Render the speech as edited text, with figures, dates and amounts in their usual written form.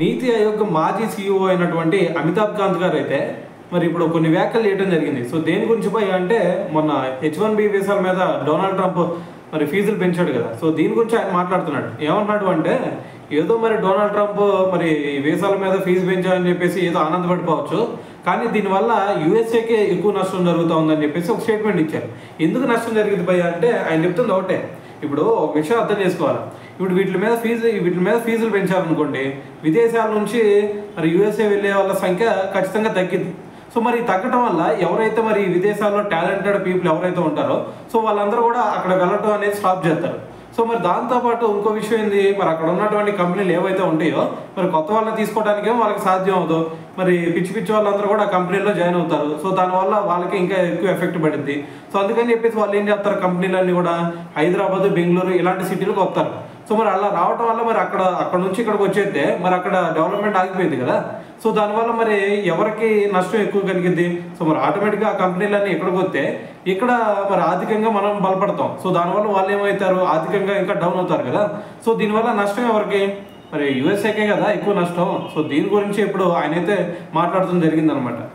నీతి ఆయోగ్ మాజీ సీఈఓ అయినటువంటి అమితాబ్ కాంత్ గారు అయితే మరి ఇప్పుడు కొన్ని వ్యాఖ్యలు చేయడం జరిగింది. సో దేని గురించి పోయి అంటే మొన్న H1B వీసాల మీద డొనాల్డ్ ట్రంప్ మరి ఫీజులు పెంచాడు కదా. సో దీని గురించి ఆయన మాట్లాడుతున్నాడు. ఏమన్నాడు అంటే ఏదో మరి డొనాల్డ్ ట్రంప్ మరి వీసాల మీద ఫీజు పెంచాలని చెప్పేసి ఏదో ఆనందపడిపోవచ్చు, కానీ దీనివల్ల యూఎస్ఏకే ఎక్కువ నష్టం జరుగుతూ ఉందని చెప్పేసి ఒక స్టేట్మెంట్ ఇచ్చారు. ఎందుకు నష్టం జరిగింది భయ్య అంటే ఆయన చెప్తుంది ఒకటే. ఇప్పుడు ఒక విషయం అర్థం చేసుకోవాలి. ఇప్పుడు వీటి మీద ఫీజులు పెంచాలనుకోండి, విదేశాల నుంచి మరి యూఎస్ఏ వెళ్ళే వాళ్ళ సంఖ్య ఖచ్చితంగా తగ్గింది. సో మరి తగ్గటం వల్ల ఎవరైతే మరి విదేశాల్లో టాలెంటెడ్ పీపుల్ ఎవరైతే ఉంటారో సో వాళ్ళందరూ కూడా అక్కడ వెళ్ళటం అనేది స్టాప్ చేస్తారు. సో మరి దాంతోపాటు ఇంకో విషయం ఏంది, మరి అక్కడ ఉన్నటువంటి కంపెనీలు ఏవైతే ఉంటాయో మరి కొత్త వాళ్ళని తీసుకోవడానికేమో వాళ్ళకి సాధ్యం అవుతుంది. మరి పిచ్చి వాళ్ళందరూ కూడా కంపెనీలో జాయిన్ అవుతారు. సో దానివల్ల వాళ్ళకి ఇంకా ఎక్కువ ఎఫెక్ట్ పడుద్ది. సో అందుకని చెప్పేసి వాళ్ళు ఏం చేస్తారు, కంపెనీలన్నీ కూడా హైదరాబాద్, బెంగళూరు ఇలాంటి సిటీలకు వస్తారు. సో మరి అలా రావటం వల్ల మరి అక్కడ నుంచి ఇక్కడికి వచ్చేస్తే మరి అక్కడ డెవలప్మెంట్ ఆగిపోయింది కదా. సో దానివల్ల మరి ఎవరికి నష్టం ఎక్కువ కలిగింది. సో మరి ఆటోమేటిక్గా ఆ కంపెనీలన్నీ ఇక్కడికి వస్తే ఇక్కడ మరి ఆర్థికంగా మనం బలపడతాం. సో దానివల్ల వాళ్ళు ఏమవుతారు, ఆర్థికంగా ఇంకా డౌన్ అవుతారు కదా. సో దీనివల్ల నష్టం ఎవరికి, మరి యూఎస్ఏకే కదా ఎక్కువ నష్టం. సో దీని గురించి ఇప్పుడు ఆయన అయితే మాట్లాడటం జరిగిందనమాట.